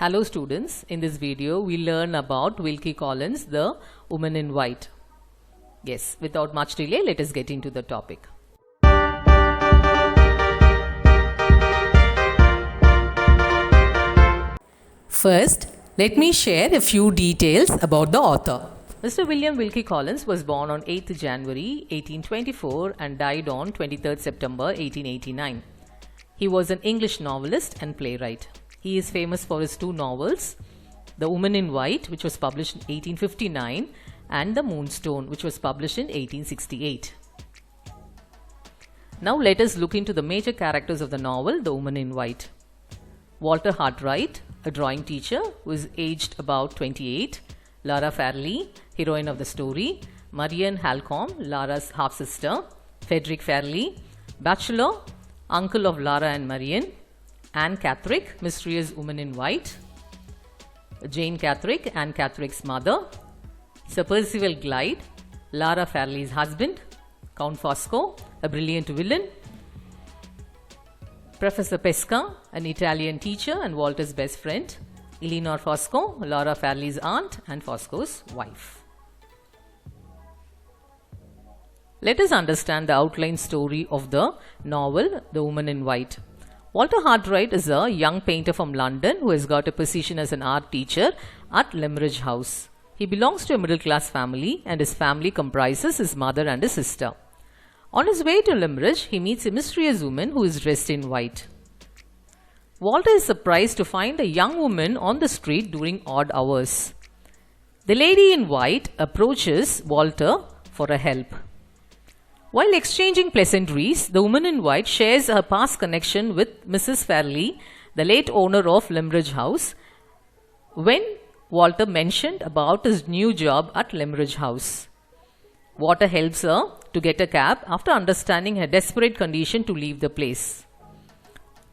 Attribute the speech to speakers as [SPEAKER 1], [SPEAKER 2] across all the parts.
[SPEAKER 1] Hello students, in this video we learn about Wilkie Collins, The Woman in White. Yes, without much delay, let us get into the topic. First, let me share a few details about the author. Mr. William Wilkie Collins was born on 8th January 1824 and died on 23rd September 1889. He was an English novelist and playwright. He is famous for his two novels, The Woman in White, which was published in 1859, and The Moonstone, which was published in 1868. Now let us look into the major characters of the novel, The Woman in White. Walter Hartwright, a drawing teacher who is aged about 28. Lara Fairley, heroine of the story. Marian Halcombe, Lara's half-sister. Frederick Fairley, bachelor, uncle of Lara and Marian. Anne Catherick, mysterious woman in white. Jane Catherick, Anne Catherick's mother. Sir Percival Glyde, Lara Fairley's husband. Count Fosco, a brilliant villain. Professor Pesca, an Italian teacher and Walter's best friend. Eleanor Fosco, Lara Fairley's aunt and Fosco's wife. Let us understand the outline story of the novel, The Woman in White. Walter Hartwright is a young painter from London who has got a position as an art teacher at Limmeridge House. He belongs to a middle-class family and his family comprises his mother and his sister. On his way to Limmeridge, he meets a mysterious woman who is dressed in white. Walter is surprised to find a young woman on the street during odd hours. The lady in white approaches Walter for a help. While exchanging pleasantries, the woman in white shares her past connection with Mrs. Fairley, the late owner of Limmeridge House, when Walter mentioned about his new job at Limmeridge House. Walter helps her to get a cab after understanding her desperate condition to leave the place.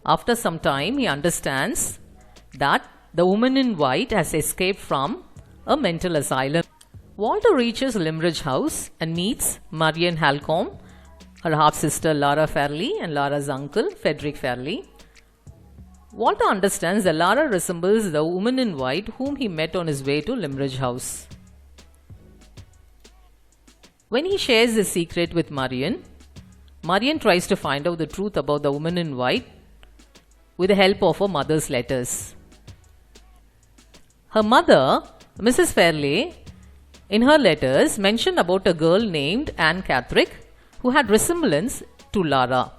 [SPEAKER 1] After some time, he understands that the woman in white has escaped from a mental asylum. Walter reaches Limmeridge House and meets Marian Halcombe, her half-sister Lara Fairley and Lara's uncle Frederick Fairley. Walter understands that Lara resembles the woman in white whom he met on his way to Limmeridge House. When he shares his secret with Marian, Marian tries to find out the truth about the woman in white with the help of her mother's letters. Her mother, Mrs. Fairley, in her letters mentioned about a girl named Anne Catherick who had resemblance to Lara.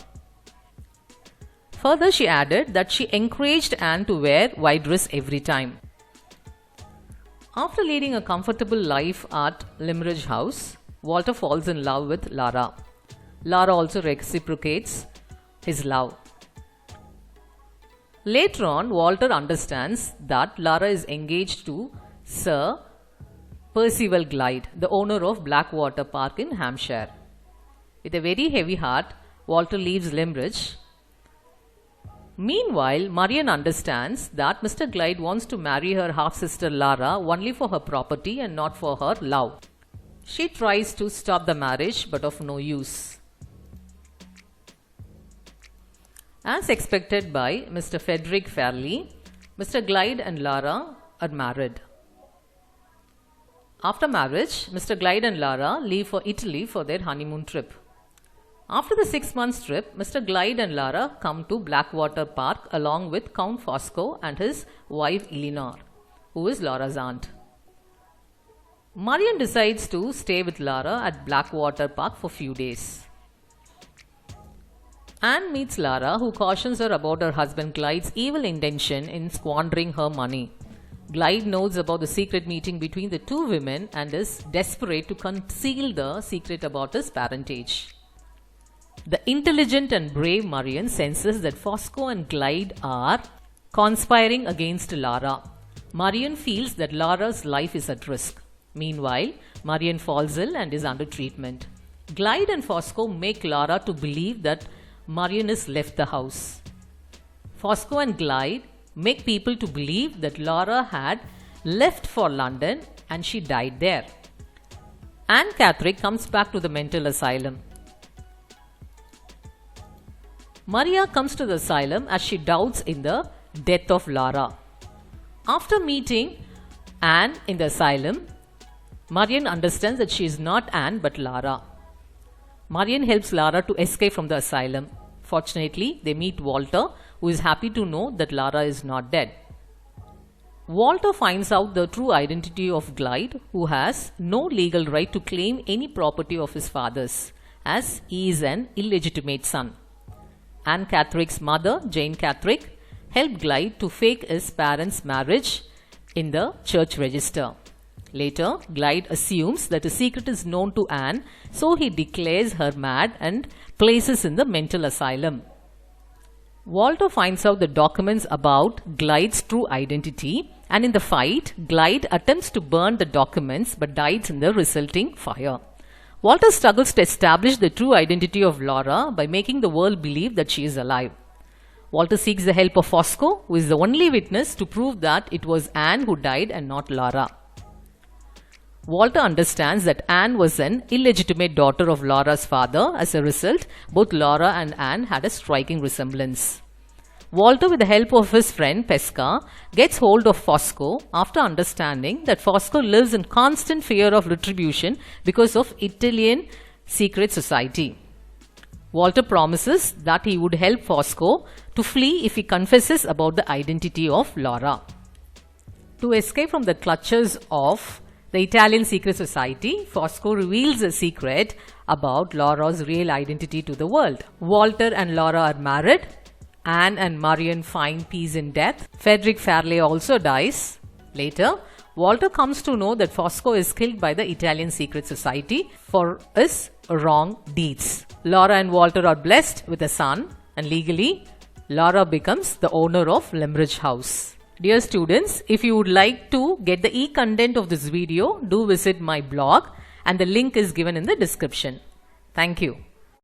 [SPEAKER 1] Further, she added that she encouraged Anne to wear white dress every time. After leading a comfortable life at Limmeridge House, Walter falls in love with Lara. Lara also reciprocates his love. Later on, Walter understands that Lara is engaged to Sir Percival Glyde, the owner of Blackwater Park in Hampshire. With a very heavy heart, Walter leaves Limmeridge. Meanwhile, Marian understands that Mr. Glyde wants to marry her half-sister Lara only for her property and not for her love. She tries to stop the marriage, but of no use. As expected by Mr. Frederick Fairley, Mr. Glyde and Lara are married. After marriage, Mr. Glyde and Lara leave for Italy for their honeymoon trip. After the 6 months trip, Mr. Glyde and Lara come to Blackwater Park along with Count Fosco and his wife Eleanor, who is Lara's aunt. Marian decides to stay with Lara at Blackwater Park for a few days. Anne meets Lara, who cautions her about her husband Glyde's evil intention in squandering her money. Glyde knows about the secret meeting between the two women and is desperate to conceal the secret about his parentage. The intelligent and brave Marian senses that Fosco and Glyde are conspiring against Lara. Marian feels that Lara's life is at risk. Meanwhile, Marian falls ill and is under treatment. Glyde and Fosco make Lara to believe that Marian has left the house. Fosco and Glyde make people to believe that Lara had left for London and she died there. Anne Catherick comes back to the mental asylum. Maria comes to the asylum as she doubts in the death of Lara. After meeting Anne in the asylum, Marion understands that she is not Anne but Lara. Marion helps Lara to escape from the asylum. Fortunately, they meet Walter, who is happy to know that Lara is not dead. Walter finds out the true identity of Glyde, who has no legal right to claim any property of his father's, as he is an illegitimate son. Anne Catherick's mother, Jane Catherick, helped Glyde to fake his parents' marriage in the church register. Later, Glyde assumes that a secret is known to Anne, so he declares her mad and places in the mental asylum. Walter finds out the documents about Glyde's true identity, and in the fight, Glyde attempts to burn the documents but dies in the resulting fire. Walter struggles to establish the true identity of Laura by making the world believe that she is alive. Walter seeks the help of Fosco, who is the only witness to prove that it was Anne who died and not Laura. Walter understands that Anne was an illegitimate daughter of Laura's father. As a result, both Laura and Anne had a striking resemblance. Walter, with the help of his friend Pesca, gets hold of Fosco after understanding that Fosco lives in constant fear of retribution because of Italian secret society. Walter promises that he would help Fosco to flee if he confesses about the identity of Laura. To escape from the clutches of the Italian secret society, Fosco reveals a secret about Laura's real identity to the world. Walter and Laura are married. Anne and Marion find peace in death. Frederick Fairley also dies. Later, Walter comes to know that Fosco is killed by the Italian secret society for his wrong deeds. Laura and Walter are blessed with a son, and legally, Laura becomes the owner of Limmeridge House. Dear students, if you would like to get the e-content of this video, do visit my blog, and the link is given in the description. Thank you.